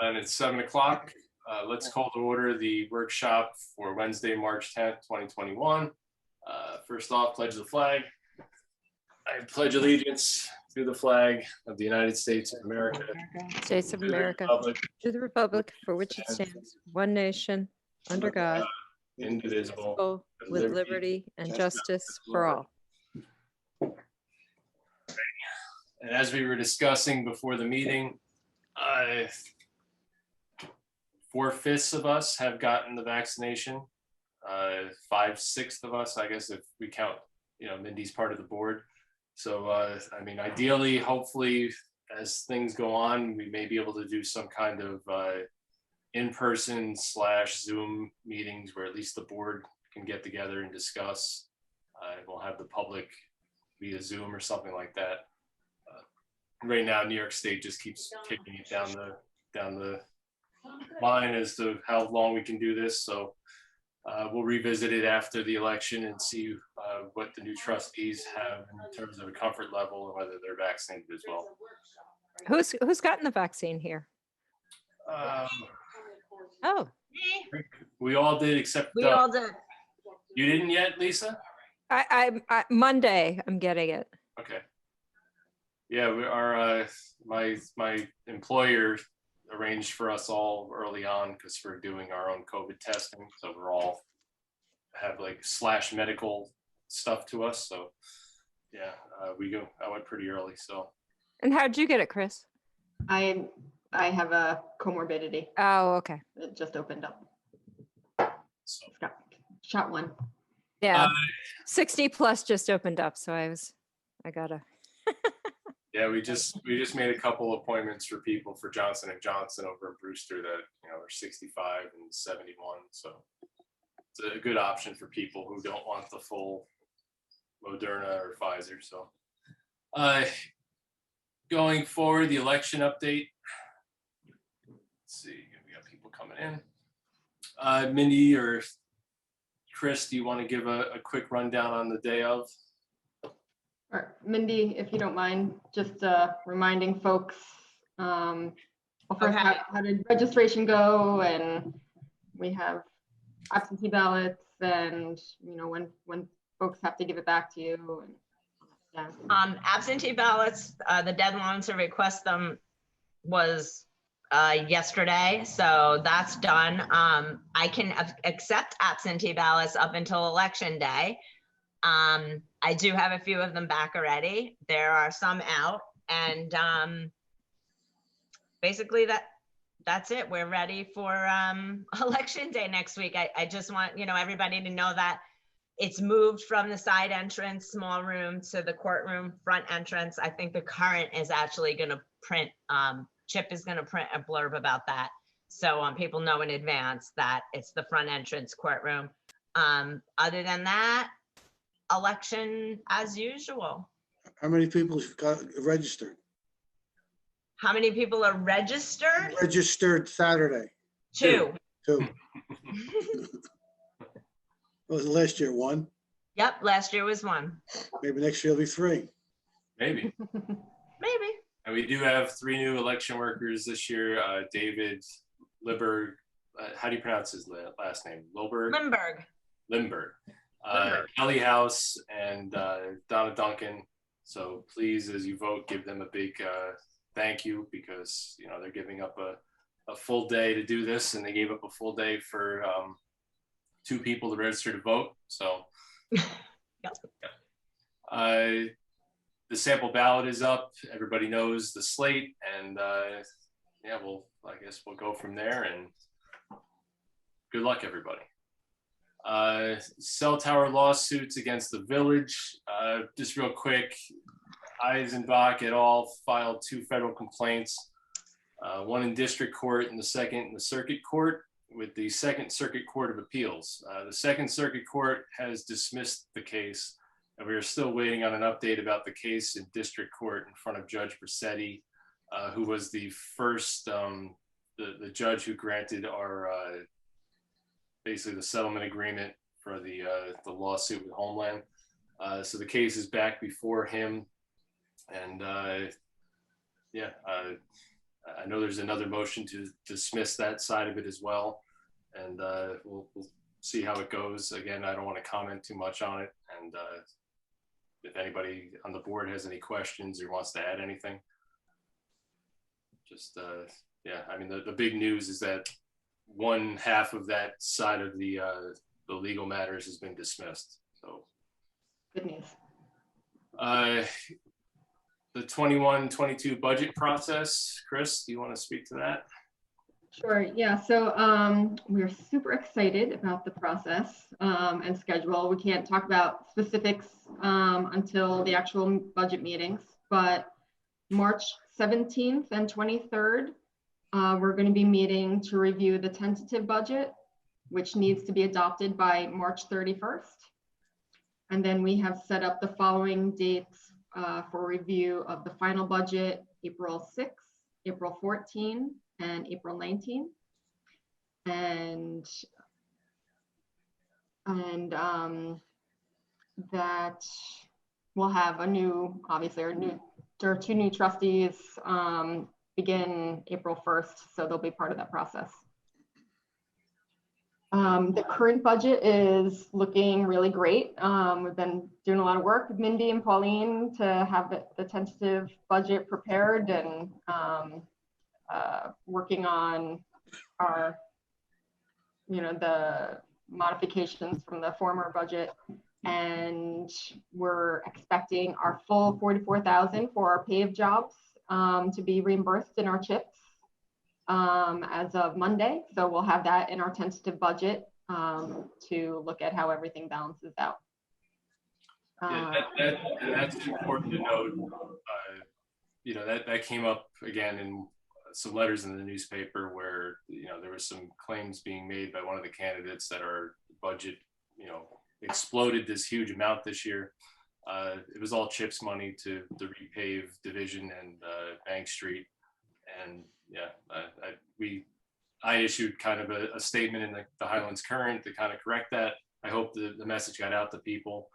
And it's 7 o'clock. Let's call to order the workshop for Wednesday, March 10th, 2021. First off, pledge the flag. I pledge allegiance to the flag of the United States of America. States of America, to the republic for which it stands, one nation, under God, indivisible, with liberty and justice for all. And as we were discussing before the meeting, 4/5 of us have gotten the vaccination. 5/6 of us, I guess, if we count, Mindy's part of the board. So, I mean, ideally, hopefully, as things go on, we may be able to do some kind of in-person / Zoom meetings where at least the board can get together and discuss. We'll have the public via Zoom or something like that. Right now, New York State just keeps kicking it down the line as to how long we can do this. So we'll revisit it after the election and see what the new trustees have in terms of a comfort level and whether they're vaccinated as well. Who's gotten the vaccine here? Oh, we all did, except we all did. You didn't yet, Lisa? I Monday I'm getting it. Okay. Yeah, we are. My employer arranged for us all early on because we're doing our own COVID testing, so we're all have like / medical stuff to us. So yeah, I went pretty early. So. And how'd you get it, Chris? I have a comorbidity. Oh, okay. It just opened up. So. Shot one. Yeah, 60 plus just opened up, so I gotta. Yeah, we just made a couple appointments for people for Johnson & Johnson over in Brewster that are 65 and 71. So it's a good option for people who don't want the full Moderna or Pfizer. So going forward, the election update. Let's see, we got people coming in. Mindy or Chris, do you want to give a quick rundown on the day of? All right, Mindy, if you don't mind, just reminding folks, first, how did registration go? And we have absentee ballots and, when folks have to give it back to you. And, yeah. Absentee ballots, the deadline to request them was yesterday, so that's done. I can accept absentee ballots up until election day. I do have a few of them back already. There are some out, and basically that's it. We're ready for election day next week. I just want everybody to know that it's moved from the side entrance, small room, to the courtroom front entrance. I think the current is actually going to print. Chip is going to print a blurb about that, so people know in advance that it's the front entrance courtroom. Other than that, election as usual. How many people got registered? How many people are registered? Registered Saturday. Two. What was it last year? 1? Yep, last year was 1. Maybe next year will be 3. Maybe. Maybe. And we do have 3 new election workers this year. David Liberg, how do you pronounce his last name? Limberg. Kelly House and Donna Duncan. So please, as you vote, give them a big thank you, because they're giving up a full day to do this, and they gave up a full day for 2 people to register to vote. So the sample ballot is up. Everybody knows the slate, and yeah, I guess we'll go from there. And good luck, everybody. Cell tower lawsuits against the village. Just real quick, Eisenbach et al. Filed 2 federal complaints, one in district court and the second in the circuit court, with the Second Circuit Court of Appeals. The Second Circuit Court has dismissed the case, and we are still waiting on an update about the case in district court in front of Judge Bracetti, who was the first, the judge who granted our basically the settlement agreement for the lawsuit with Homeland. So the case is back before him, and yeah, I know there's another motion to dismiss that side of it as well. And we'll see how it goes. Again, I don't want to comment too much on it. And if anybody on the board has any questions or wants to add anything, just, yeah, I mean, the big news is that one half of that side of the legal matters has been dismissed. So Good news. The 21-22 budget process, Chris, do you want to speak to that? Sure, yeah, so we're super excited about the process and schedule. We can't talk about specifics until the actual budget meetings, but March 17th and 23rd, we're going to be meeting to review the tentative budget, which needs to be adopted by March 31st. And then we have set up the following dates for review of the final budget: April 6th, April 14th, and April 19th. And that we'll have a new, obviously, there are 2 new trustees begin April 1st, so they'll be part of that process. The current budget is looking really great. We've been doing a lot of work with Mindy and Pauline to have the tentative budget prepared, and working on our, the modifications from the former budget. And we're expecting our full $44,000 for our paved jobs to be reimbursed in our chips as of Monday. So we'll have that in our tentative budget to look at how everything balances out. That's important to note. That came up again in some letters in the newspaper where, there was some claims being made by one of the candidates that our budget, exploded this huge amount this year. It was all CHIPS money to repave Division and Bank Street. And yeah, I issued kind of a statement in the Highlands Current to kind of correct that. I hope the message got out to people.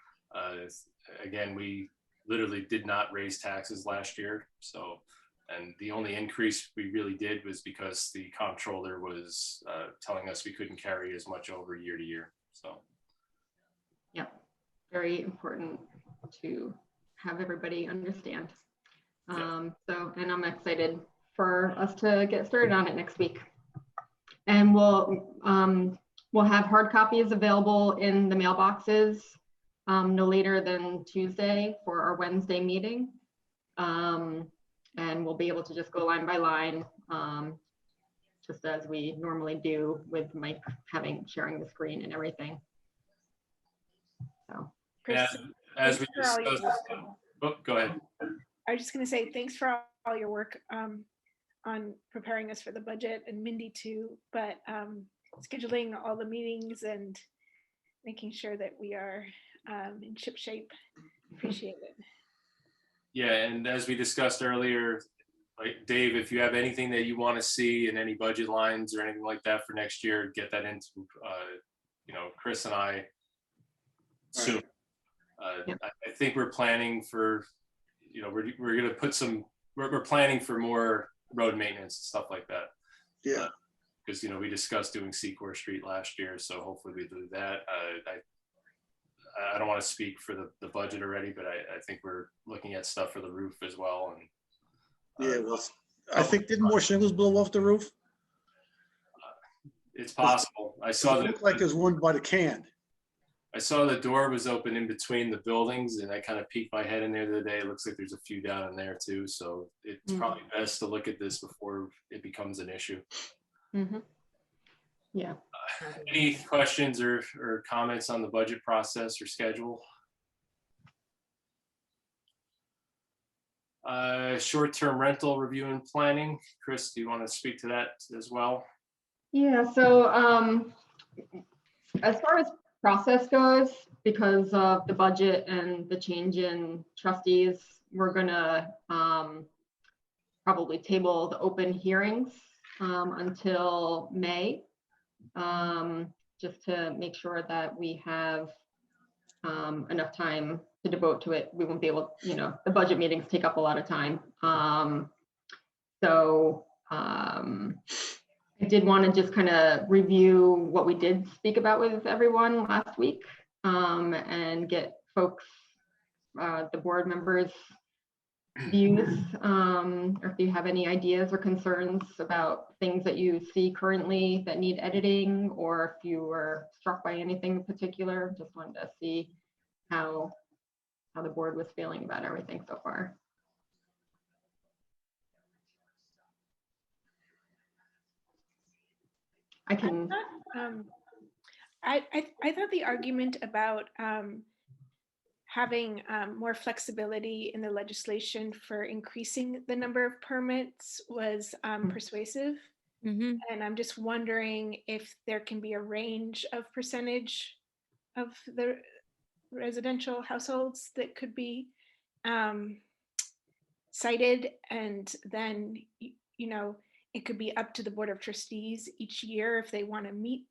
Again, we literally did not raise taxes last year. So, and the only increase we really did was because the comptroller was telling us we couldn't carry as much over year to year. So. Yeah, very important to have everybody understand. So, and I'm excited for us to get started on it next week. And we'll have hard copies available in the mailboxes no later than Tuesday for our Wednesday meeting. And we'll be able to just go line by line, just as we normally do with Mike sharing the screen and everything. So, yeah, as we discussed, go ahead. I was just going to say thanks for all your work on preparing us for the budget, and Mindy too, but scheduling all the meetings and making sure that we are in ship shape. Appreciate it. Yeah, and as we discussed earlier, like Dave, if you have anything that you want to see in any budget lines or anything like that for next year, get that into Chris and I soon. I think we're planning for, we're going to put some, we're planning for more road maintenance and stuff like that. Yeah. Because, we discussed doing Secor Street last year, so hopefully we do that. I don't want to speak for the budget already, but I think we're looking at stuff for the roof as well. And Yeah, well, I think didn't more shingles blow off the roof? It's possible. I saw It looked like there's one by the can. I saw the door was open in between the buildings, and I kind of peeked my head in there the other day. It looks like there's a few down in there too. So it's probably best to look at this before it becomes an issue. mm-hmm. Yeah. Any questions or comments on the budget process or schedule? Short-term rental review and planning. Chris, do you want to speak to that as well? Yeah, so as far as process goes, because of the budget and the change in trustees, we're gonna probably table the open hearings until May, just to make sure that we have enough time to devote to it. We won't be able, the budget meetings take up a lot of time. So I did want to just kind of review what we did speak about with everyone last week, and get folks, the board members' views, or if you have any ideas or concerns about things that you see currently that need editing, or if you were struck by anything in particular. Just wanted to see how the board was feeling about everything so far. I can. I thought the argument about having more flexibility in the legislation for increasing the number of permits was persuasive. Mhm. And I'm just wondering if there can be a range of percentage of the residential households that could be cited, and then, you know, it could be up to the Board of Trustees each year if they want to meet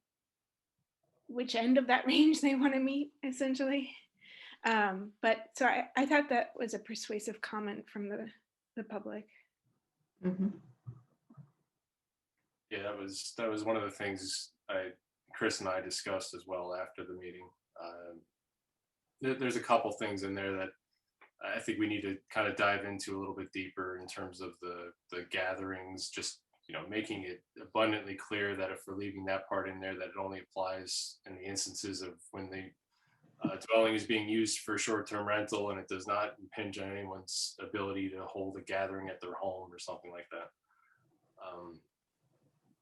which end of that range they want to meet, essentially. But so I thought that was a persuasive comment from the public. Mhm. Yeah, that was one of the things Chris and I discussed as well after the meeting. There's a couple things in there that I think we need to kind of dive into a little bit deeper in terms of the gatherings, just, you know, making it abundantly clear that if we're leaving that part in there, that it only applies in the instances of when the dwelling is being used for short-term rental and it does not impinge on anyone's ability to hold a gathering at their home or something like that.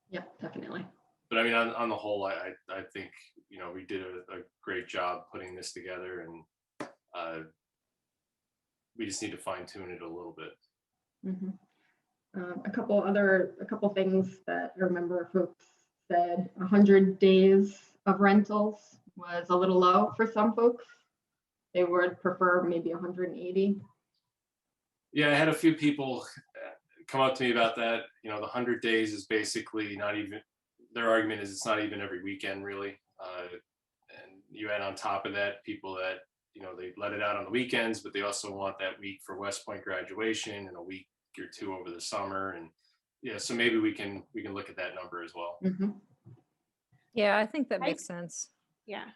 Yeah, definitely. But I mean, on the whole, I think, you know, we did a great job putting this together, and we just need to fine tune it a little bit. Mhm. A couple things that I remember folks said 100 days of rentals was a little low for some folks. They would prefer maybe 180. Yeah, I had a few people come up to me about that. You know, the 100 days is basically not even, their argument is it's not even every weekend really. And you add on top of that people that, you know, they let it out on the weekends, but they also want that week for West Point graduation and a week or two over the summer. And yeah, so maybe we can look at that number as well. Mm-hmm. Yeah, I think that makes sense. Yeah,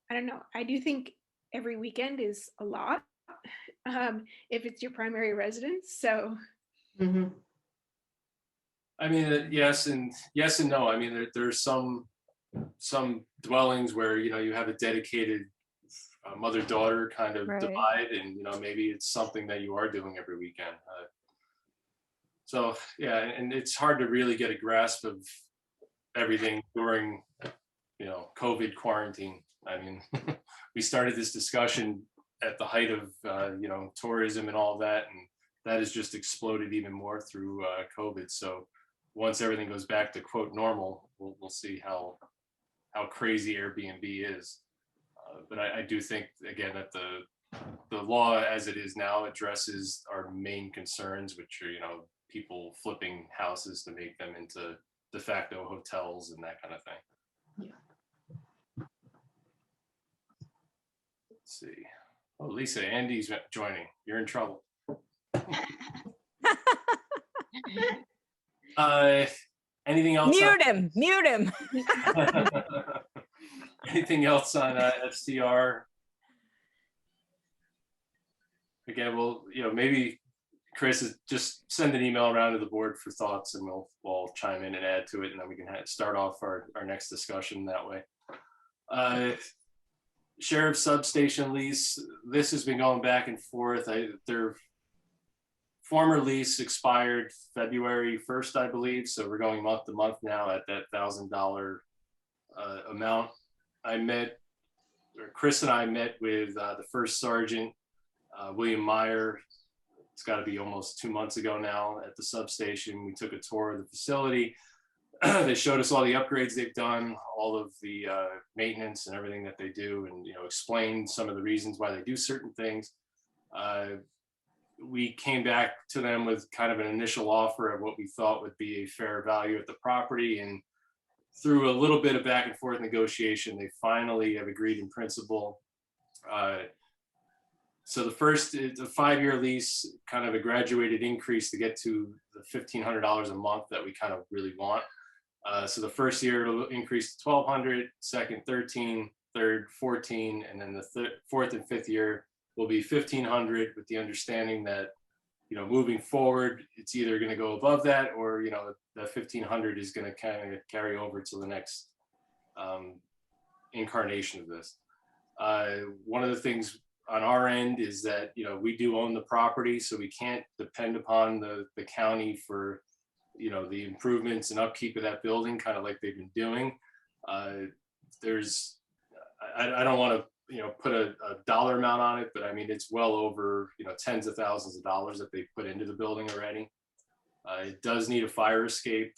I don't know. I do think every weekend is a lot if it's your primary residence. So, Mm-hmm. I mean, yes and no. I mean, there's some dwellings where, you know, you have a dedicated mother-daughter kind of Right. divide, and, you know, maybe it's something that you are doing every weekend. So yeah, and it's hard to really get a grasp of everything during, you know, COVID quarantine. I mean, we started this discussion at the height of, you know, tourism and all that, and that has just exploded even more through COVID. So once everything goes back to quote normal, we'll see how crazy Airbnb is. But I do think, again, that the law as it is now addresses our main concerns, which are, you know, people flipping houses to make them into de facto hotels and that kind of thing. Yeah. Let's see. Oh, Lisa, Andy's joining. You're in trouble. Anything else? Mute him. Anything else on STR? Again, we'll, you know, maybe Chris, just send an email around to the board for thoughts, and we'll chime in and add to it, and then we can start off our next discussion that way. Sheriff substation lease. This has been going back and forth. Their former lease expired February 1st, I believe. So we're going month to month now at that $1,000 amount. Chris and I met with the first sergeant, William Meyer. It's got to be almost 2 months ago now at the substation. We took a tour of the facility. They showed us all the upgrades they've done, all of the maintenance and everything that they do, and, you know, explained some of the reasons why they do certain things. We came back to them with kind of an initial offer of what we thought would be a fair value at the property, and through a little bit of back and forth negotiation, they finally have agreed in principle So the first, it's a 5-year lease, kind of a graduated increase to get to the $1,500 a month that we kind of really want. So the first year it'll increase to 1,200, second 13, third 14, and then the fourth and fifth year will be 1,500, with the understanding that, you know, moving forward, it's either going to go above that, or, you know, the 1,500 is going to kind of carry over to the next incarnation of this. One of the things on our end is that, you know, we do own the property, so we can't depend upon the county for, you know, the improvements and upkeep of that building, kind of like they've been doing. I don't want to, you know, put a dollar amount on it, but I mean, it's well over, you know, tens of thousands of dollars that they put into the building already. It does need a fire escape.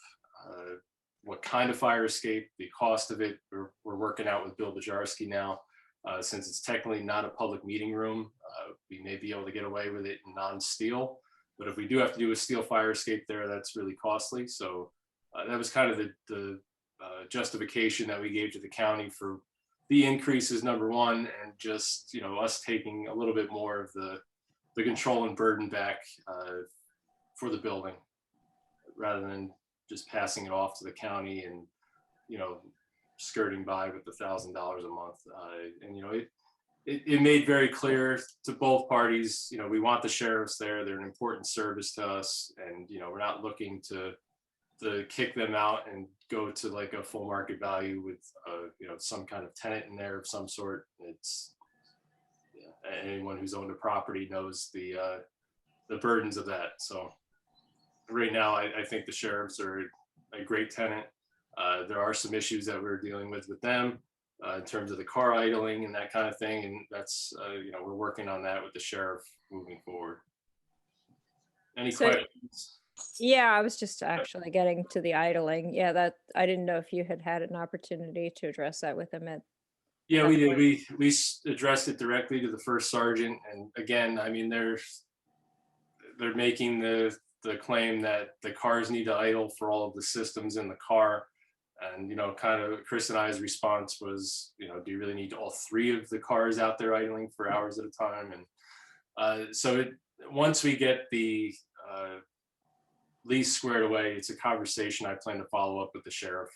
What kind of fire escape, the cost of it, we're working out with Bill Bajarski now. Since it's technically not a public meeting room, we may be able to get away with it in non-steel. But if we do have to do a steel fire escape there, that's really costly. So that was kind of the justification that we gave to the county for the increases, number one, and just, you know, us taking a little bit more of the control and burden back for the building, rather than just passing it off to the county and, you know, skirting by with the $1,000 a month. And, you know, it made very clear to both parties, you know, we want the sheriffs there. They're an important service to us. And, you know, we're not looking to kick them out and go to like a full market value with, you know, some kind of tenant in there of some sort. It's, yeah, anyone who's owned a property knows the burdens of that. So right now, I think the sheriffs are a great tenant. There are some issues that we're dealing with them in terms of the car idling and that kind of thing. And that's, you know, we're working on that with the sheriff moving forward. Any questions? Yeah, I was just actually getting to the idling. Yeah, that I didn't know if you had an opportunity to address that with them at. Yeah, we did. We addressed it directly to the first sergeant. And again, I mean, they're making the claim that the cars need to idle for all of the systems in the car. And, you know, kind of Chris and I's response was, you know, do you really need all 3 of the cars out there idling for hours at a time? And so once we get the lease squared away, it's a conversation I plan to follow up with the sheriff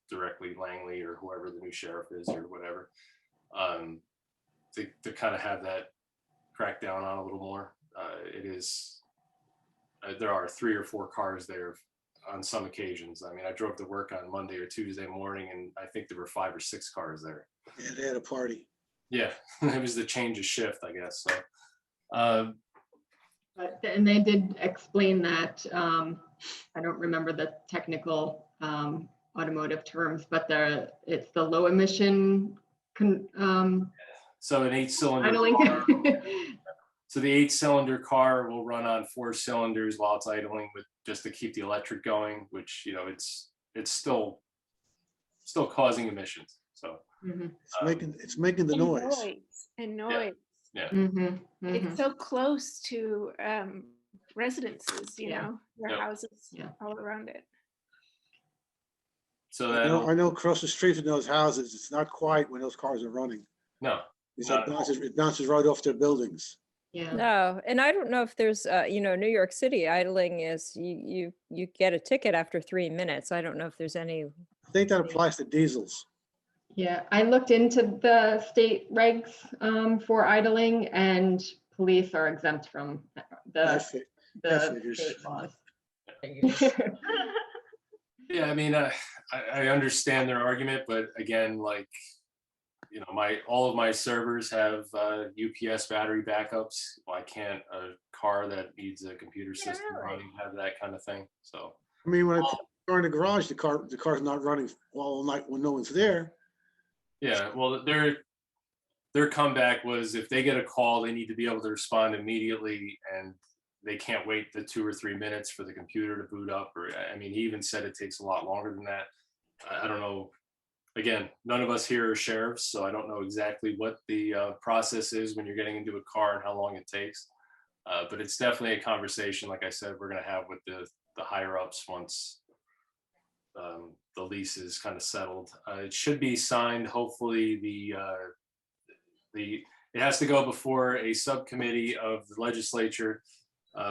directly, Langley, or whoever the new sheriff is, or whatever, to kind of have that cracked down on a little more. It is, there are 3 or 4 cars there on some occasions. I mean, I drove to work on Monday or Tuesday morning, and I think there were 5 or 6 cars there. Yeah, they had a party. Yeah, it was the change of shift, I guess. So, And they did explain that, I don't remember the technical automotive terms, but it's the low emission. so an 8-cylinder Idling. car. So the 8-cylinder car will run on 4 cylinders while it's idling, with just to keep the electric going, which, you know, it's still causing emissions. So It's making the noise. And noise. Yeah. It's so close to residences, you know, their houses all around it. So I know across the street from those houses, it's not quiet when those cars are running. no. It bounces right off their buildings. Yeah. No, and I don't know if there's, you know, New York City idling is you get a ticket after 3 minutes. I don't know if there's any. I think that applies to diesels. Yeah, I looked into the state regs for idling, and police are exempt from the figures. state laws. Yeah, I mean, I understand their argument, but again, like, you know, all of my servers have UPS battery backups. Why can't a car that needs a computer system running have that kind of thing? So I mean, when I put the car in the garage, the car's not running all night when no one's there. yeah, well, their comeback was, if they get a call, they need to be able to respond immediately, and they can't wait the 2 or 3 minutes for the computer to boot up. Or, I mean, he even said it takes a lot longer than that. I don't know. Again, none of us here are sheriffs, so I don't know exactly what the process is when you're getting into a car and how long it takes. But it's definitely a conversation, like I said, we're going to have with the higher ups once the lease is kind of settled. It should be signed. Hopefully, it has to go before a subcommittee of the legislature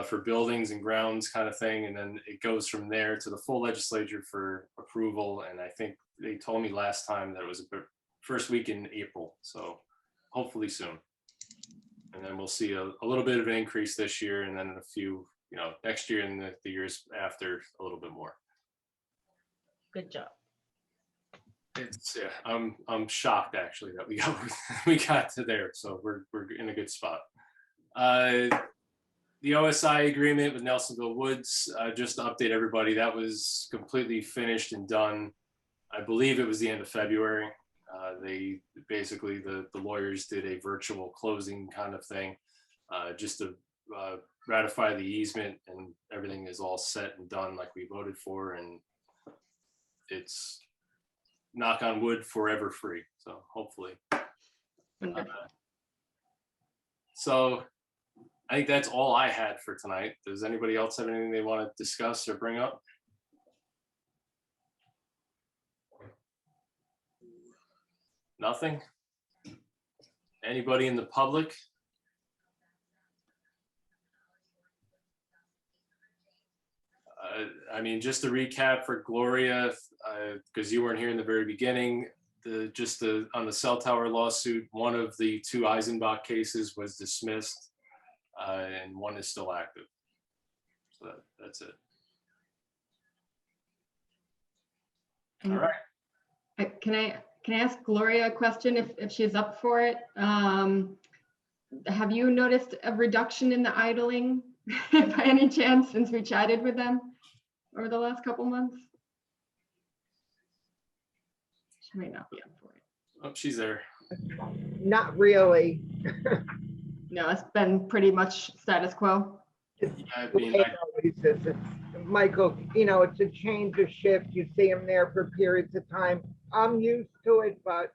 for buildings and grounds kind of thing. And then it goes from there to the full legislature for approval. And I think they told me last time that it was the first week in April. So hopefully soon. And then we'll see a little bit of an increase this year, and then a few, next year and the years after a little bit more. Good job. It's I'm shocked actually that we got to there. So we're in a good spot. The OSI agreement with Nelsonville Woods, just to update everybody, that was completely finished and done. I believe it was the end of February. They basically, the lawyers did a virtual closing kind of thing, just to ratify the easement, and everything is all set and done like we voted for, and it's, knock on wood, forever free. So hopefully. So I think that's all I had for tonight. Does anybody else have anything they want to discuss or bring up? Nothing? Anybody in the public? I mean, just to recap for Gloria, because you weren't here in the very beginning, on the cell tower lawsuit, one of the 2 Eisenbach cases was dismissed, and one is still active. So that's it. All right. Can I ask Gloria a question if she's up for it? Have you noticed a reduction in the idling by any chance since we chatted with them over the last couple months? She might not be up for it. Oh, she's there. Not really. No, it's been pretty much status quo. I mean, It always is. It's, Michael, it's a change of shift. You see them there for periods of time. I'm used to it, but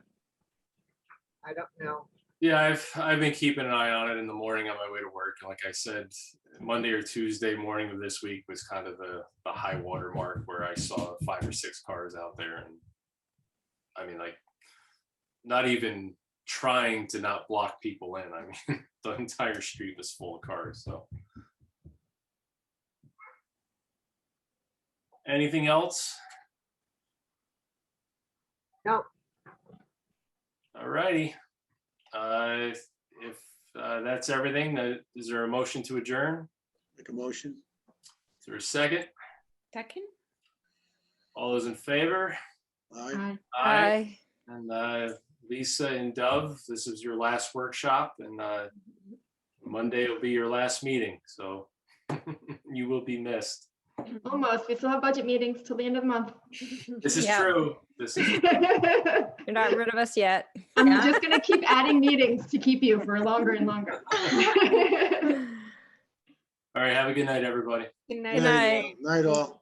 I don't know. yeah, I've been keeping an eye on it in the morning on my way to work. And like I said, Monday or Tuesday morning of this week was kind of the high water mark where I saw 5 or 6 cars out there. And I mean, like, not even trying to not block people in. I mean, the entire street was full of cars. So anything else? No. All righty. If that's everything, is there a motion to adjourn? Make a motion. Is there a second? Second? All those in favor? Aye. Aye. And Lisa and Dove, this is your last workshop, and Monday will be your last meeting, so you will be missed. Almost. We still have budget meetings till the end of the month. This is Yeah. true. This is You're not rid of us yet. I'm Yeah. just gonna keep adding meetings to keep you for longer and longer. all right. Have a good night, everybody. Good night. Good night. Night all.